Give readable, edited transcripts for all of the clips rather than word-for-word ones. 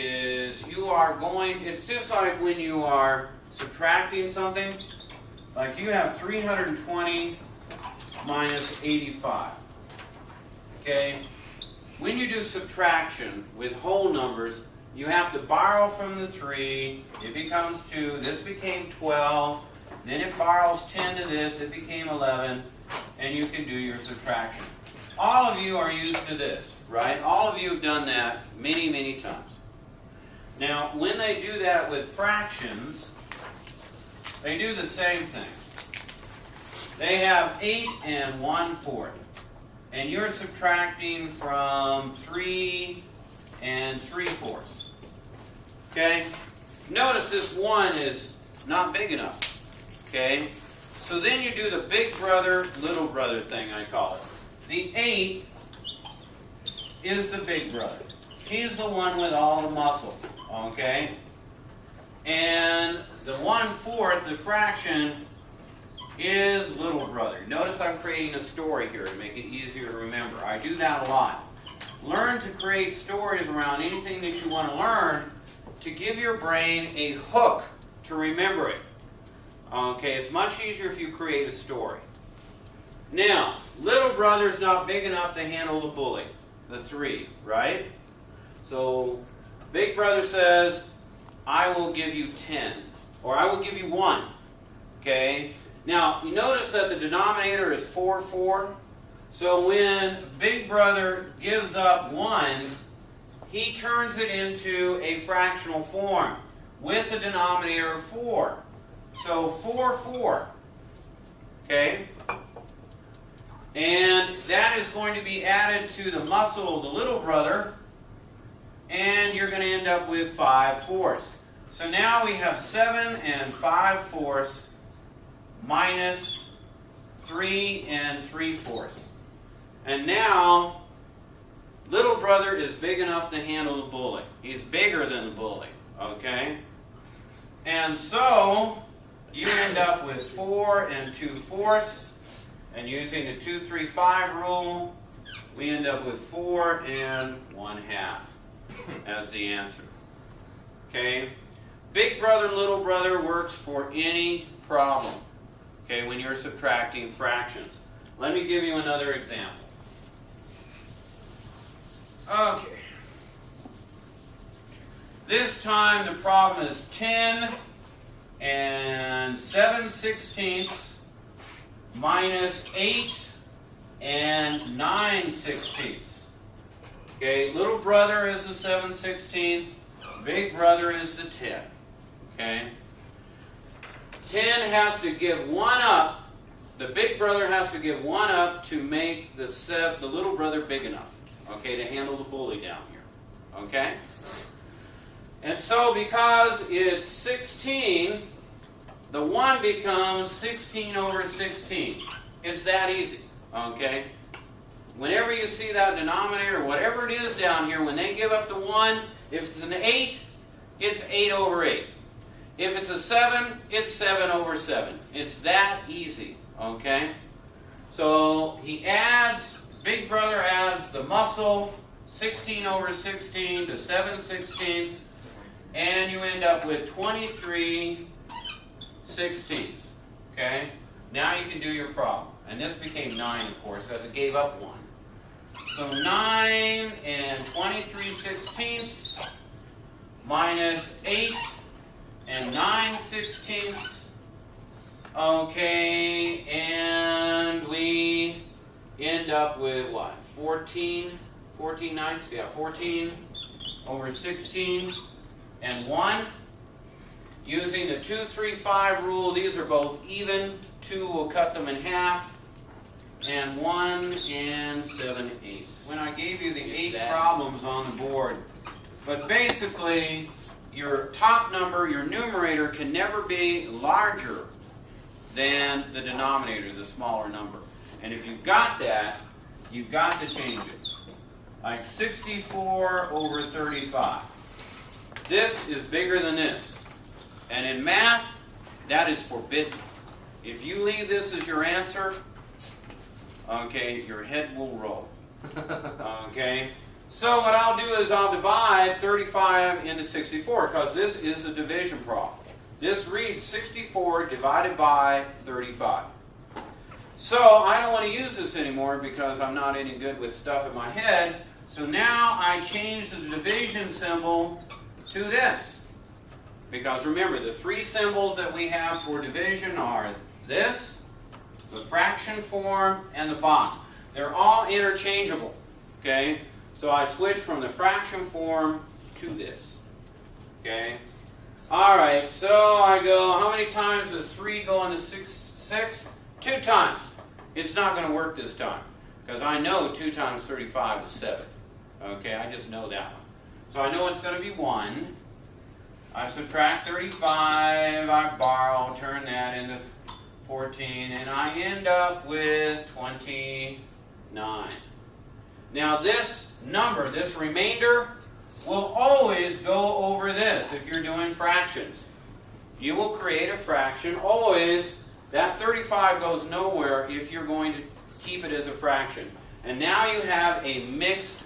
is you are going, it's just like when you are subtracting something, like you have 320 minus 85. Okay? When you do subtraction with whole numbers, you have to borrow from the 3, it becomes 2, this became 12, then it borrows 10 to this, it became 11, and you can do your subtraction. All of you are used to this, right? All of you have done that many, many times. Now, when they do that with fractions, they do the same thing. They have 8 and 1/4. And you're subtracting from 3 and 3/4. Okay? Notice this 1 is not big enough. Okay? So then you do the big brother, little brother thing, I call it. The 8 is the big brother. He's the one with all the muscle. Okay? And the 1/4, the fraction, is little brother. Notice I'm creating a story here to make it easier to remember. I do that a lot. Learn to create stories around anything that you want to learn to give your brain a hook to remember it. Okay, it's much easier if you create a story. Now, little brother's not big enough to handle the bully, the 3, right? So, big brother says, I will give you 10, or I will give you 1. Okay? Now, you notice that the denominator is 4, 4. So when big brother gives up 1, he turns it into a fractional form with a denominator of 4. So 4, 4. Okay? And that is going to be added to the muscle of the little brother, and you're going to end up with 5/4. So now we have 7 and 5/4 minus 3 and 3/4. And now, little brother is big enough to handle the bully. He's bigger than the bully. Okay? And so, you end up with 4 and 2/4. And using the 2, 3, 5 rule, we end up with 4 and 1/2 as the answer. Okay? Big brother, little brother works for any problem. Okay, when you're subtracting fractions. Let me give you another example. Okay. This time the problem is 10 and 7/16 minus 8 and 9/16. Okay, little brother is the 7/16, big brother is the 10. Okay? 10 has to give 1 up. The big brother has to give 1 up to make the little brother big enough, okay, to handle the bully down here. Okay? And so because it's 16, the 1 becomes 16/16. It's that easy. Okay? Whenever you see that denominator, whatever it is down here, when they give up the 1, if it's an 8, it's 8/8. If it's a 7, it's 7/7. It's that easy, okay? So he adds, big brother adds the muscle, 16/16 to 7/16, and you end up with 23/16, okay? Now you can do your problem. And this became 9, of course, because it gave up 1. So 9 and 23/16 minus 8 and 9/16. Okay, and we end up with what? 14 ninths? Yeah, 14/16 and 1. Using the 2, 3, 5 rule, these are both even. 2 will cut them in half. And 1 and 7/8. When I gave you the 8 problems on the board, but basically, your top number, your numerator, can never be larger than the denominator, the smaller number. And if you've got that, you've got to change it. Like 64/35. This is bigger than this. And in math, that is forbidden. If you leave this as your answer, okay, your head will roll. Okay? So what I'll do is I'll divide 35 into 64 because this is a division problem. This reads 64 divided by 35. So I don't want to use this anymore because I'm not any good with stuff in my head. So now I change the division symbol to this. Because remember, the three symbols that we have for division are this, the fraction form, and the box. They're all interchangeable. Okay? So I switch from the fraction form to this. Okay? Alright, so I go, how many times does 3 go into 6? 2 times. It's not going to work this time. Because I know 2 times 35 is 7. Okay, I just know that one. So I know it's going to be 1. I subtract 35, I borrow, turn that into 14, and I end up with 29. Now this number, this remainder, will always go over this if you're doing fractions. You will create a fraction, always. That 35 goes nowhere if you're going to keep it as a fraction. And now you have a mixed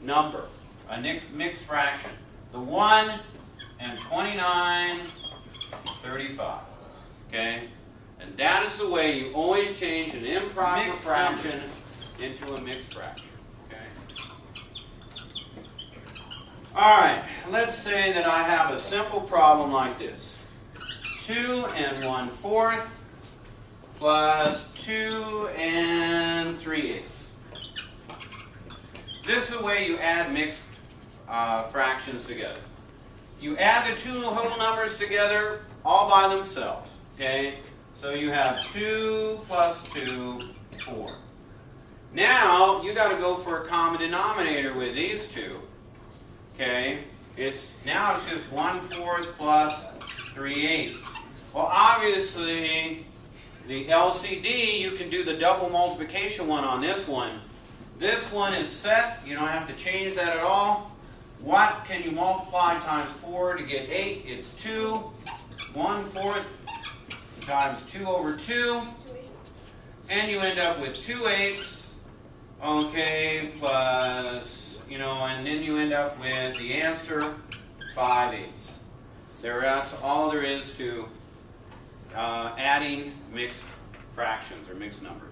number, a mixed fraction. The 1 and 29, 35. Okay? And that is the way you always change an improper fraction into a mixed fraction. Alright, let's say that I have a simple problem like this. 2 1/4 plus 2 3/8. This is the way you add mixed fractions together. You add the two whole numbers together all by themselves. Okay? So you have 2 plus 2, 4. Now, you got to go for a common denominator with these two. Okay, now it's just 1/4 plus 3/8. Well, obviously, the LCD, you can do the double multiplication one on this one. This one is set. You don't have to change that at all. What can you multiply times 4 to get 8? It's 2. 1/4 times 2 over 2. And you end up with 2/8. Okay, plus... and then you end up with the answer 5/8. That's all there is to adding mixed fractions or mixed numbers.